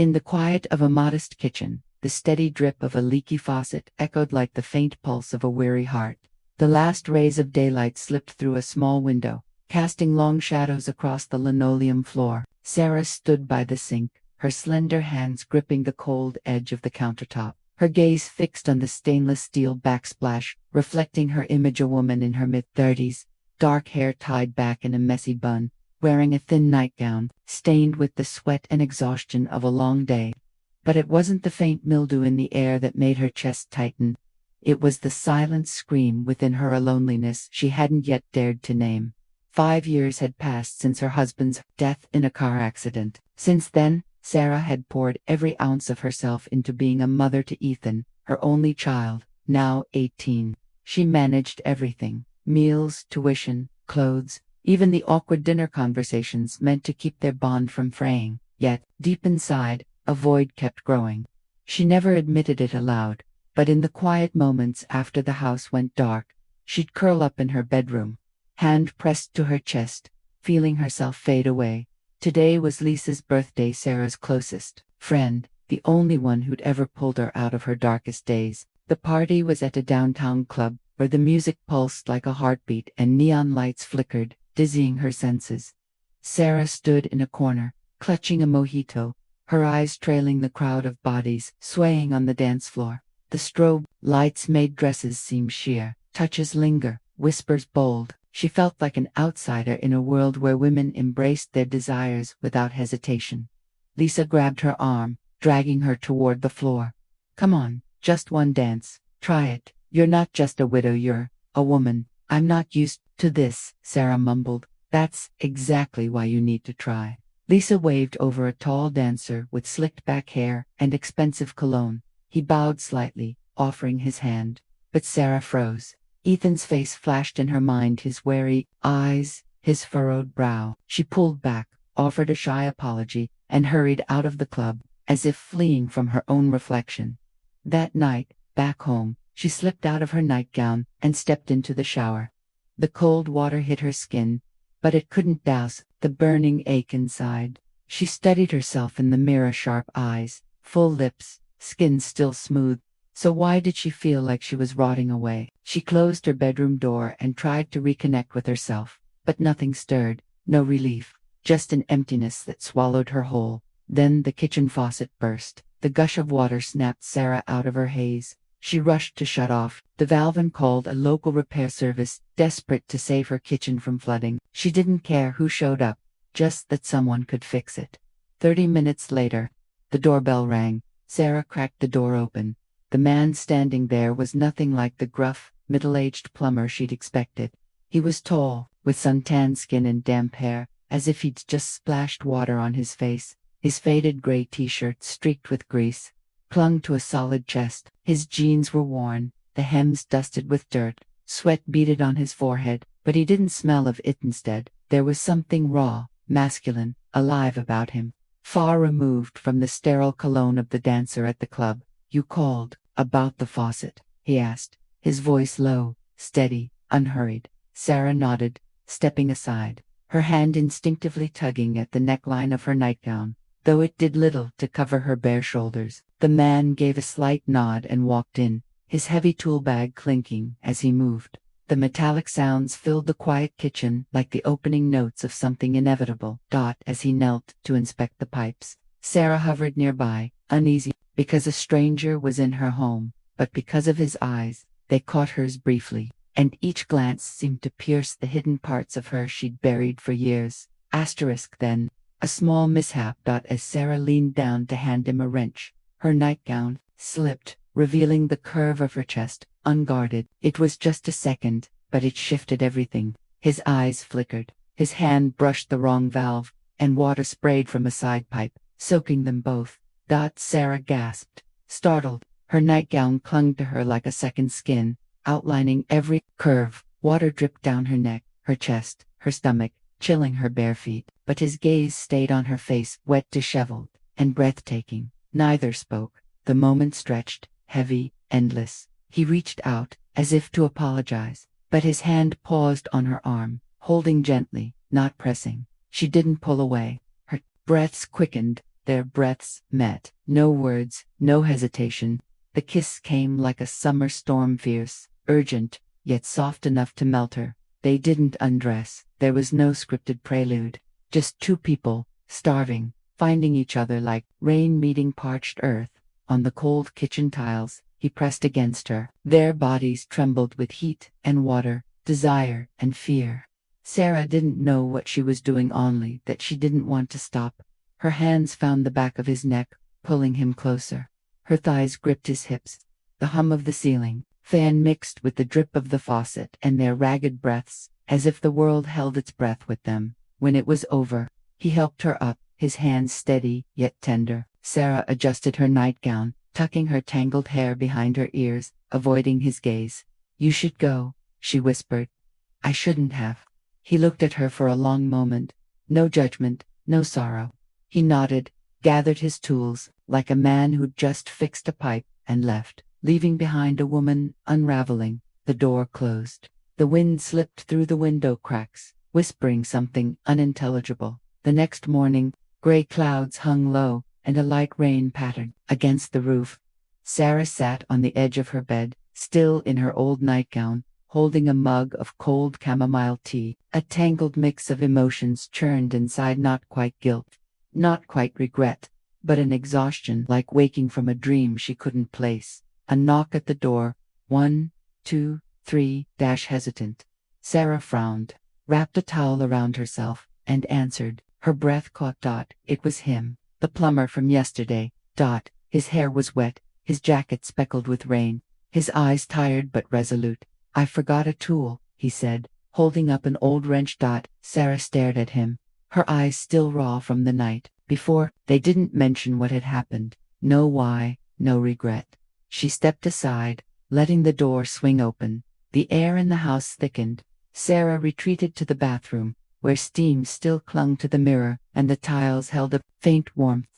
In the quiet of a modest kitchen, the steady drip of a leaky faucet echoed like the faint pulse of a weary heart. The last rays of daylight slipped through a small window, casting long shadows across the linoleum floor. Sarah stood by the sink, her slender hands gripping the cold edge of the countertop, her gaze fixed on the stainless steel backsplash, reflecting her image, a woman in her mid-30s, dark hair tied back in a messy bun, wearing a thin nightgown, stained with the sweat and exhaustion of a long day. But it wasn't the faint mildew in the air that made her chest tighten. It was the silent scream within her, a loneliness she hadn't yet dared to name. 5 years had passed since her husband's death in a car accident. Since then, Sarah had poured every ounce of herself into being a mother to Ethan, her only child, now 18. She managed everything: meals, tuition, clothes, even the awkward dinner conversations meant to keep their bond from fraying. Yet, deep inside, a void kept growing. She never admitted it aloud, but in the quiet moments after the house went dark, she'd curl up in her bedroom, hand pressed to her chest, feeling herself fade away. Today was Lisa's birthday, Sarah's closest friend, the only one who'd ever pulled her out of her darkest days. The party was at a downtown club, where the music pulsed like a heartbeat and neon lights flickered, dizzying her senses. Sarah stood in a corner, clutching a mojito, her eyes trailing the crowd of bodies swaying on the dance floor. The strobe lights made dresses seem sheer, touches linger, whispers bold. She felt like an outsider in a world where women embraced their desires without hesitation. Lisa grabbed her arm, dragging her toward the floor. "Come on, just one dance. Try it. You're not just a widow, you're a woman." "I'm not used to this," Sarah mumbled. "That's exactly why you need to try." Lisa waved over a tall dancer with slicked back hair and expensive cologne. He bowed slightly, offering his hand. But Sarah froze. Ethan's face flashed in her mind, his wary eyes, his furrowed brow. She pulled back, offered a shy apology, and hurried out of the club, as if fleeing from her own reflection. That night, back home, she slipped out of her nightgown and stepped into the shower. The cold water hit her skin, but it couldn't douse the burning ache inside. She studied herself in the mirror, sharp eyes, full lips, skin still smooth. So why did she feel like she was rotting away? She closed her bedroom door and tried to reconnect with herself, but nothing stirred, no relief, just an emptiness that swallowed her whole. Then the kitchen faucet burst. The gush of water snapped Sarah out of her haze. She rushed to shut off the valve and called a local repair service, desperate to save her kitchen from flooding. She didn't care who showed up, just that someone could fix it. 30 minutes later, the doorbell rang. Sarah cracked the door open. The man standing there was nothing like the gruff, middle-aged plumber she'd expected. He was tall, with suntanned skin and damp hair, as if he'd just splashed water on his face. His faded gray t-shirt, streaked with grease, clung to a solid chest. His jeans were worn, the hems dusted with dirt. Sweat beaded on his forehead, but he didn't smell of it. Instead, there was something raw, masculine, alive about him, far removed from the sterile cologne of the dancer at the club. "You called about the faucet?" he asked, his voice low, steady, unhurried. Sarah nodded, stepping aside, her hand instinctively tugging at the neckline of her nightgown, though it did little to cover her bare shoulders. The man gave a slight nod and walked in, his heavy tool bag clinking as he moved. The metallic sounds filled the quiet kitchen like the opening notes of something inevitable. As he knelt to inspect the pipes, Sarah hovered nearby, uneasy, because a stranger was in her home, but because of his eyes. They caught hers briefly, and each glance seemed to pierce the hidden parts of her she'd buried for years. Then, a small mishap. As Sarah leaned down to hand him a wrench, her nightgown slipped, revealing the curve of her chest, unguarded. It was just a second, but it shifted everything. His eyes flickered, his hand brushed the wrong valve, and water sprayed from a side pipe, soaking them both. Sarah gasped, startled. Her nightgown clung to her like a second skin, outlining every curve. Water dripped down her neck, her chest, her stomach, chilling her bare feet. But his gaze stayed on her face, wet, disheveled, and breathtaking. Neither spoke. The moment stretched, heavy, endless. He reached out, as if to apologize, but his hand paused on her arm, holding gently, not pressing. She didn't pull away. Her breaths quickened, Their breaths met. No words, no hesitation. The kiss came like a summer storm, fierce, urgent, yet soft enough to melt her. They didn't undress. There was no scripted prelude. Just two people, starving, finding each other like rain meeting parched earth. On the cold kitchen tiles, he pressed against her. Their bodies trembled with heat and water, desire and fear. Sarah didn't know what she was doing, only that she didn't want to stop. Her hands found the back of his neck, pulling him closer. Her thighs gripped his hips. The hum of the ceiling fan mixed with the drip of the faucet and their ragged breaths, as if the world held its breath with them. When it was over, he helped her up, his hands steady yet tender. Sarah adjusted her nightgown, tucking her tangled hair behind her ears, avoiding his gaze. "You should go," she whispered. "I shouldn't have." He looked at her for a long moment. No judgment, no sorrow. He nodded, gathered his tools, like a man who'd just fixed a pipe, and left, leaving behind a woman unraveling. The door closed. The wind slipped through the window cracks, whispering something unintelligible. The next morning, gray clouds hung low, and a light rain pattered against the roof. Sarah sat on the edge of her bed, still in her old nightgown, holding a mug of cold chamomile tea. A tangled mix of emotions churned inside, not quite guilt, not quite regret, but an exhaustion like waking from a dream she couldn't place. A knock at the door. 1, 2, 3, hesitant. Sarah frowned, wrapped a towel around herself, and answered. Her breath caught. It was him, the plumber from yesterday. His hair was wet, his jacket speckled with rain, his eyes tired but resolute. "I forgot a tool," he said, holding up an old wrench. Sarah stared at him, her eyes still raw from the night before. They didn't mention what had happened. No why, no regret. She stepped aside, letting the door swing open. The air in the house thickened. Sarah retreated to the bathroom, where steam still clung to the mirror and the tiles held a faint warmth.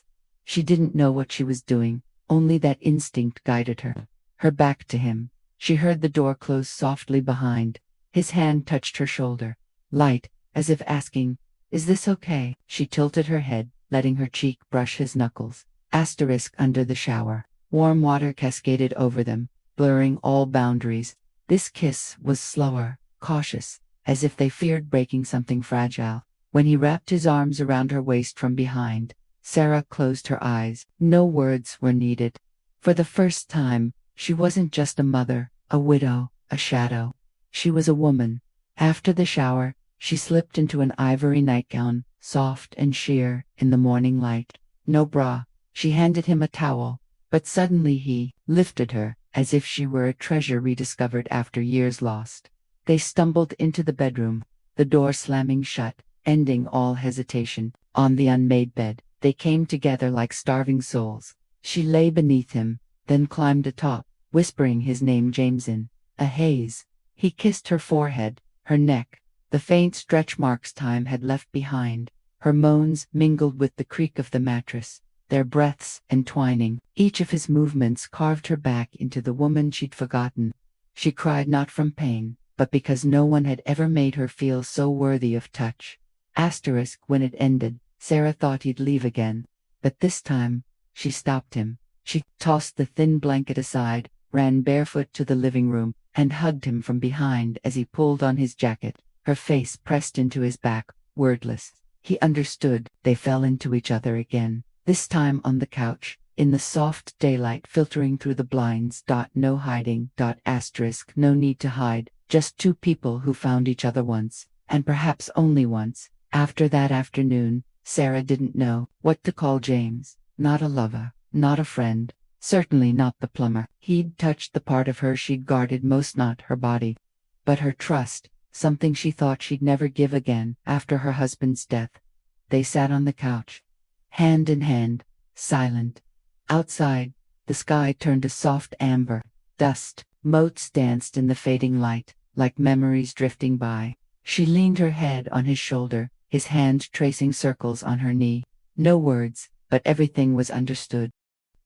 She didn't know what she was doing, only that instinct guided her. Her back to him, she heard the door close softly behind. His hand touched her shoulder, light, as if asking, "Is this okay?" She tilted her head, letting her cheek brush his knuckles. Under the shower. Warm water cascaded over them, blurring all boundaries. This kiss was slower, cautious, as if they feared breaking something fragile. When he wrapped his arms around her waist from behind, Sarah closed her eyes. No words were needed. For the first time, she wasn't just a mother, a widow, a shadow. She was a woman. After the shower, she slipped into an ivory nightgown, soft and sheer in the morning light. No bra. She handed him a towel, but suddenly he lifted her, as if she were a treasure rediscovered after years lost. They stumbled into the bedroom, the door slamming shut, ending all hesitation. On the unmade bed, they came together like starving souls. She lay beneath him, then climbed atop, whispering his name. James. In a haze, he kissed her forehead, her neck, the faint stretch marks time had left behind. Her moans mingled with the creak of the mattress, their breaths entwining. Each of his movements carved her back into the woman she'd forgotten. She cried not from pain, but because no one had ever made her feel so worthy of touch. When it ended, Sarah thought he'd leave again. But this time, she stopped him. She tossed the thin blanket aside, ran barefoot to the living room, and hugged him from behind as he pulled on his jacket. Her face pressed into his back, wordless. He understood. They fell into each other again, this time on the couch, in the soft daylight filtering through the blinds. No hiding. No need to hide, just two people who found each other once, and perhaps only once. After that afternoon, Sarah didn't know what to call James. Not a lover, not a friend, certainly not the plumber. He'd touched the part of her she'd guarded most, not her body, but her trust, something she thought she'd never give again after her husband's death. They sat on the couch, hand in hand, silent. Outside, the sky turned a soft amber. Dust motes danced in the fading light, like memories drifting by. She leaned her head on his shoulder, his hand tracing circles on her knee. No words, but everything was understood.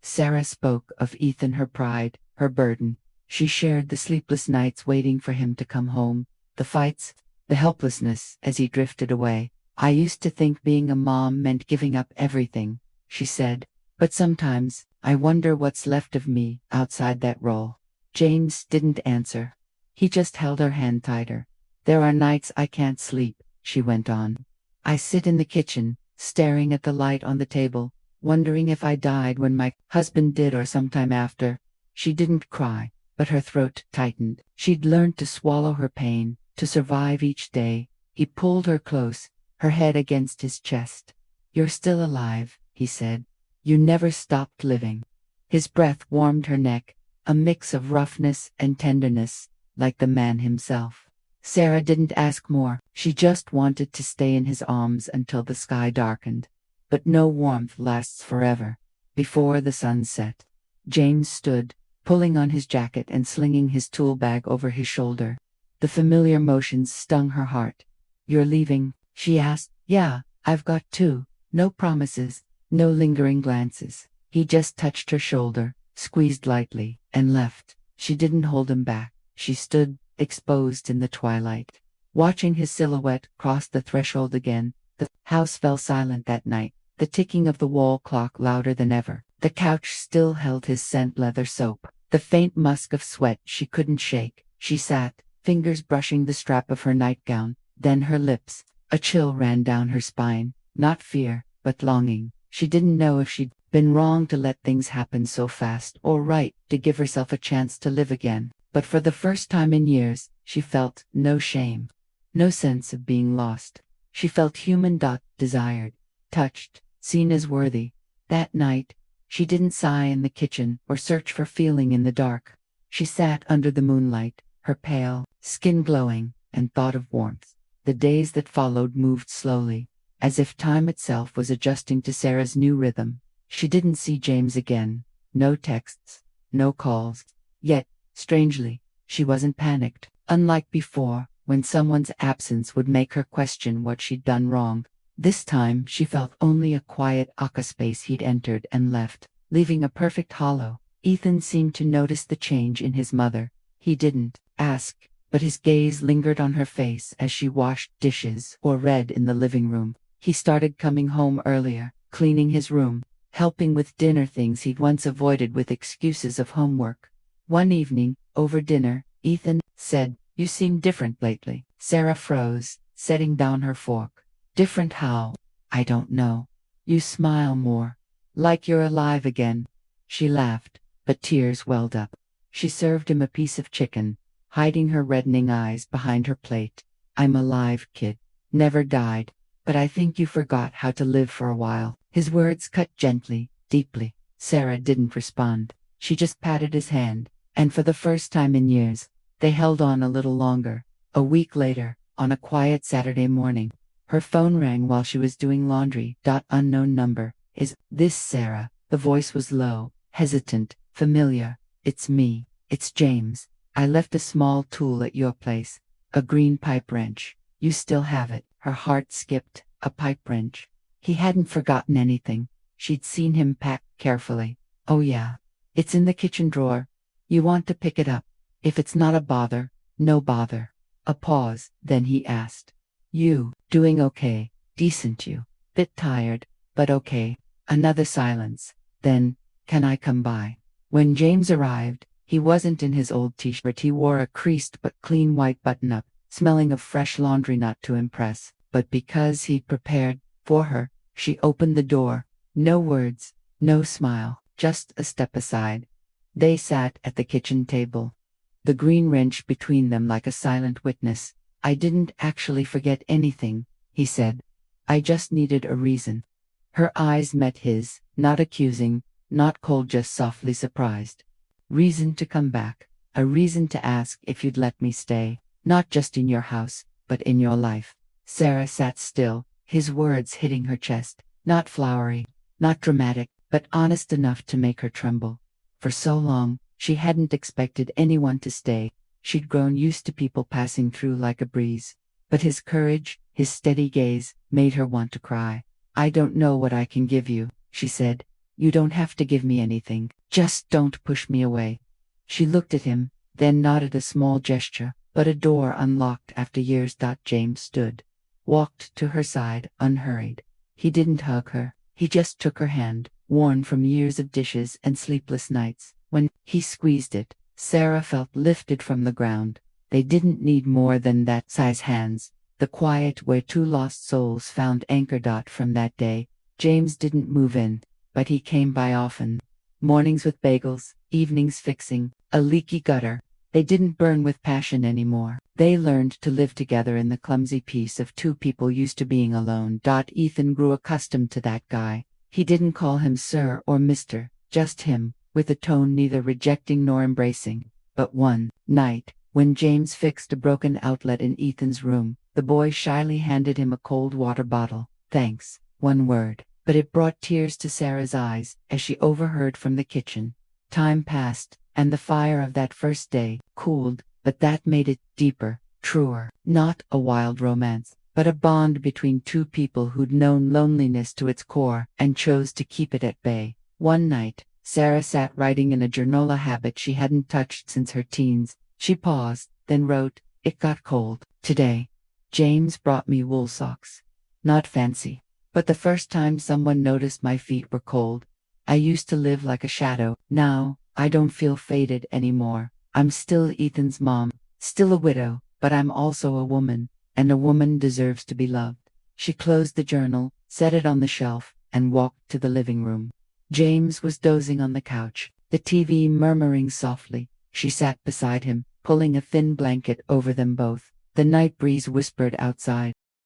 Sarah spoke of Ethan, her pride, her burden. She shared the sleepless nights waiting for him to come home, the fights, the helplessness as he drifted away. "I used to think being a mom meant giving up everything," she said. But sometimes, I wonder what's left of me outside that role. James didn't answer. He just held her hand tighter. There are nights I can't sleep, she went on. I sit in the kitchen, staring at the light on the table, wondering if I died when my husband did or sometime after. She didn't cry, but her throat tightened. She'd learned to swallow her pain, to survive each day. He pulled her close, her head against his chest. You're still alive, he said. You never stopped living. His breath warmed her neck, a mix of roughness and tenderness, like the man himself. Sarah didn't ask more. She just wanted to stay in his arms until the sky darkened. But no warmth lasts forever. Before the sun set, James stood, pulling on his jacket and slinging his tool bag over his shoulder. The familiar motions stung her heart. You're leaving? She asked. Yeah, I've got to. No promises, no lingering glances. He just touched her shoulder, squeezed lightly, and left. She didn't hold him back. She stood, exposed in the twilight, watching his silhouette cross the threshold again. The house fell silent that night, the ticking of the wall clock louder than ever. The couch still held his scent leather soap, the faint musk of sweat she couldn't shake. She sat, fingers brushing the strap of her nightgown, then her lips. A chill ran down her spine, not fear, but longing. She didn't know if she'd been wrong to let things happen so fast or right to give herself a chance to live again. But for the first time in years, she felt no shame, no sense of being lost. She felt human. Desired, touched, seen as worthy. That night, she didn't sigh in the kitchen or search for feeling in the dark. She sat under the moonlight, her pale skin glowing, and thought of warmth. The days that followed moved slowly, as if time itself was adjusting to Sarah's new rhythm. She didn't see James again. No texts, no calls. Yet, strangely, she wasn't panicked. Unlike before, when someone's absence would make her question what she'd done wrong. This time she felt only a quiet space he'd entered and left, leaving a perfect hollow. Ethan seemed to notice the change in his mother. He didn't ask, but his gaze lingered on her face as she washed dishes or read in the living room. He started coming home earlier, cleaning his room, helping with dinner, things he'd once avoided with excuses of homework. One evening, over dinner, Ethan said, "You seem different lately." Sarah froze, setting down her fork. "Different how?" "I don't know. You smile more. Like you're alive again." She laughed, but tears welled up. She served him a piece of chicken, hiding her reddening eyes behind her plate. "I'm alive, kid. Never died. But I think you forgot how to live for a while." His words cut gently, deeply. Sarah didn't respond. She just patted his hand, and for the first time in years, they held on a little longer. A week later, on a quiet Saturday morning, her phone rang while she was doing laundry. Unknown number. "Is this Sarah?" The voice was low, hesitant, familiar. "It's me. It's James. I left a small tool at your place. A green pipe wrench. You still have it." Her heart skipped. A pipe wrench. He hadn't forgotten anything. She'd seen him pack carefully. "Oh yeah. It's in the kitchen drawer. You want to pick it up? If it's not a bother, no bother." A pause, then he asked, "You doing okay? Decent you? Bit tired, but okay." Another silence. Then, "Can I come by?" When James arrived, he wasn't in his old t-shirt. He wore a creased but clean white button-up, smelling of fresh laundry, not to impress, but because he'd prepared for her. She opened the door. No words, no smile, just a step aside. They sat at the kitchen table, the green wrench between them like a silent witness. "I didn't actually forget anything," he said. "I just needed a reason." Her eyes met his, not accusing, not cold, just softly surprised. "Reason to come back. A reason to ask if you'd let me stay, not just in your house, but in your life." Sarah sat still, his words hitting her chest, not flowery, not dramatic, but honest enough to make her tremble. For so long, she hadn't expected anyone to stay. She'd grown used to people passing through like a breeze. But his courage, his steady gaze, made her want to cry. "I don't know what I can give you," she said. "You don't have to give me anything. Just don't push me away." She looked at him, then nodded a small gesture, but a door unlocked after years. James stood, walked to her side, unhurried. He didn't hug her. He just took her hand, worn from years of dishes and sleepless nights. When he squeezed it, Sarah felt lifted from the ground. They didn't need more than that size hands. The quiet where two lost souls found anchor. From that day, James didn't move in, but he came by often. Mornings with bagels, evenings fixing a leaky gutter. They didn't burn with passion anymore. They learned to live together in the clumsy peace of two people used to being alone. Ethan grew accustomed to that guy. He didn't call him sir or mister, just him, with a tone neither rejecting nor embracing. But one night, when James fixed a broken outlet in Ethan's room, the boy shyly handed him a cold water bottle. Thanks, one word, but it brought tears to Sarah's eyes as she overheard from the kitchen. Time passed, and the fire of that first day cooled, but that made it deeper, truer. Not a wild romance, but a bond between two people who'd known loneliness to its core and chose to keep it at bay. One night, Sarah sat writing in a journal, a habit she hadn't touched since her teens. She paused, then wrote, "It got cold today. James brought me wool socks. Not fancy, but the first time someone noticed my feet were cold. I used to live like a shadow. Now, I don't feel faded anymore. I'm still Ethan's mom, still a widow, but I'm also a woman, and a woman deserves to be loved." She closed the journal, set it on the shelf, and walked to the living room. James was dozing on the couch, the TV murmuring softly. She sat beside him, pulling a thin blanket over them both. The night breeze whispered outside.